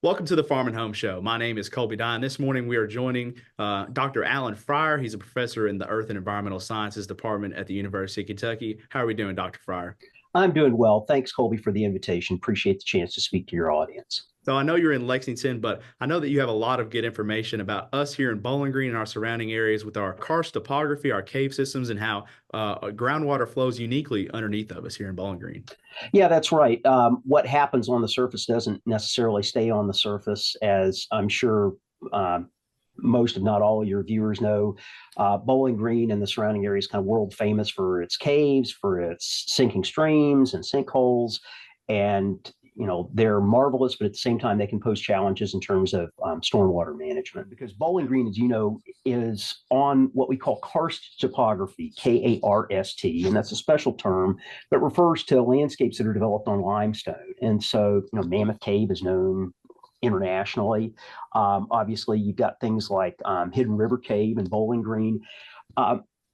Welcome to the Farm and Home Show. My name is Colby Dye, and this morning we are joining Dr. Alan Fryar. He's a professor in the Earth and Environmental Sciences Department at the University of Kentucky. How are we doing, Dr. Fryar? I'm doing well. Thanks, Colby, for the invitation. Appreciate the chance to speak to your audience. So I know you're in Lexington, but I know that you have a lot of good information about us here in Bowling Green and our surrounding areas with our karst topography, our cave systems, and how groundwater flows uniquely underneath of us here in Bowling Green. Yeah, that's right. What happens on the surface doesn't necessarily stay on the surface, as I'm sure most, if not all, of your viewers know. Bowling Green and the surrounding area is kind of world famous for its caves, for its sinking streams and sinkholes, and they're marvelous, but at the same time they can pose challenges in terms of stormwater management, because Bowling Green, as you know, is on what we call karst topography, Karst, and that's a special term that refers to landscapes that are developed on limestone. And so Mammoth Cave is known internationally. Obviously you've got things like Hidden River Cave and Bowling Green.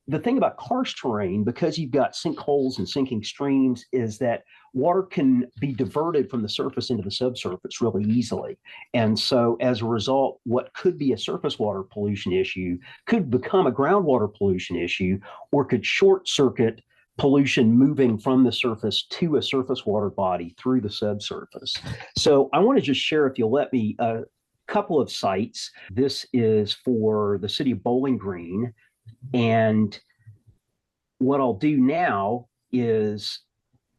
The thing about karst terrain, because you've got sinkholes and sinking streams, is that water can be diverted from the surface into the subsurface really easily. And so as a result, what could be a surface water pollution issue could become a groundwater pollution issue, or could short circuit pollution moving from the surface to a surface water body through the subsurface. So I want to just share, if you'll let me, a couple of sites. This is for the city of Bowling Green. And what I'll do now is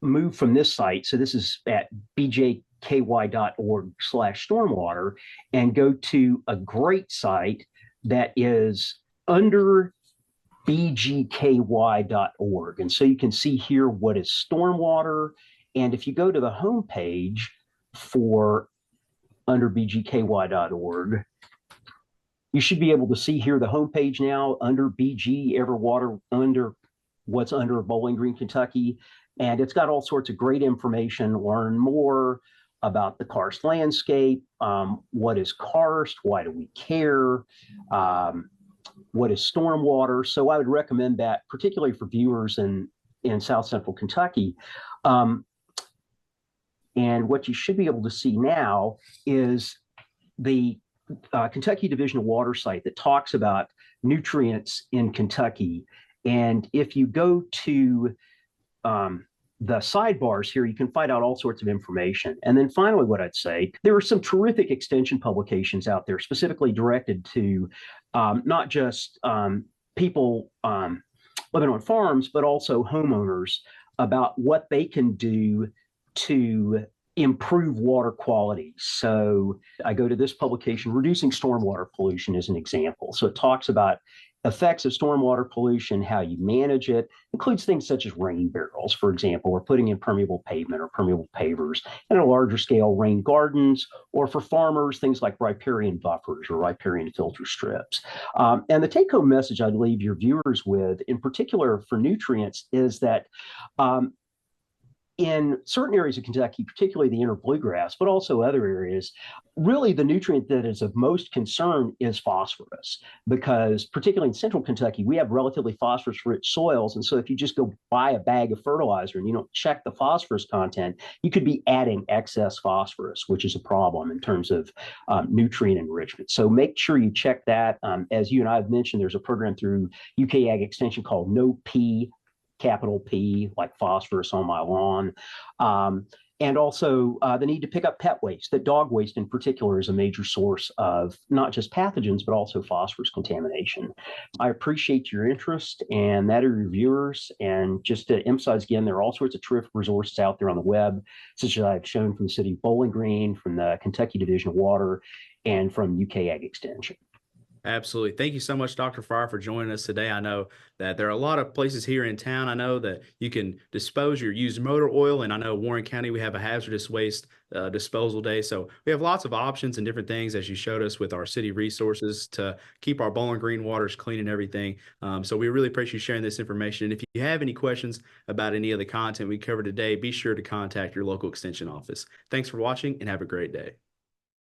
move from this site. So this is at bjky.org/stormwater, and go to a great site that is under bgky.org. And so you can see here what is stormwater. And if you go to the home page for under bgky.org, you should be able to see here the homepage now under BG Everwater, under what's under Bowling Green, Kentucky. And it's got all sorts of great information. Learn more about the karst landscape. What is karst? Why do we care? What is stormwater? So I would recommend that, particularly for viewers in South Central Kentucky. And what you should be able to see now is the Kentucky Division of Water site that talks about nutrients in Kentucky. And if you go to the sidebars here, you can find out all sorts of information. And then finally, what I'd say, there are some terrific extension publications out there specifically directed to not just people living on farms, but also homeowners, about what they can do to improve water quality. So I go to this publication, Reducing Stormwater Pollution, as an example. So it talks about effects of stormwater pollution, how you manage it, includes things such as rain barrels, for example, or putting in permeable pavement or permeable pavers, and at a larger scale, rain gardens, or for farmers, things like riparian buffers or riparian filter strips. And the take-home message I'd leave your viewers with, in particular for nutrients, is that in certain areas of Kentucky, particularly the inner bluegrass, but also other areas, really the nutrient that is of most concern is phosphorus, because particularly in central Kentucky, we have relatively phosphorus-rich soils. And so if you just go buy a bag of fertilizer and you don't check the phosphorus content, you could be adding excess phosphorus, which is a problem in terms of nutrient enrichment. So make sure you check that. As you and I have mentioned, there's a program through UK Ag Extension called No P, capital P, like phosphorus on my lawn. And also the need to pick up pet waste, that dog waste in particular is a major source of not just pathogens, but also phosphorus contamination. I appreciate your interest and that of your viewers. And just to emphasize again, there are all sorts of terrific resources out there on the web, such as I've shown from the city of Bowling Green, from the Kentucky Division of Water, and from UK Ag Extension. Absolutely. Thank you so much, Dr. Fryer, for joining us today. I know that there are a lot of places here in town. I know that you can dispose your used motor oil, and I know Warren County, we have a hazardous waste disposal day. So we have lots of options and different things, as you showed us, with our city resources to keep our Bowling Green waters clean and everything. So we really appreciate you sharing this information. And if you have any questions about any of the content we covered today, be sure to contact your local extension office. Thanks for watching and have a great day.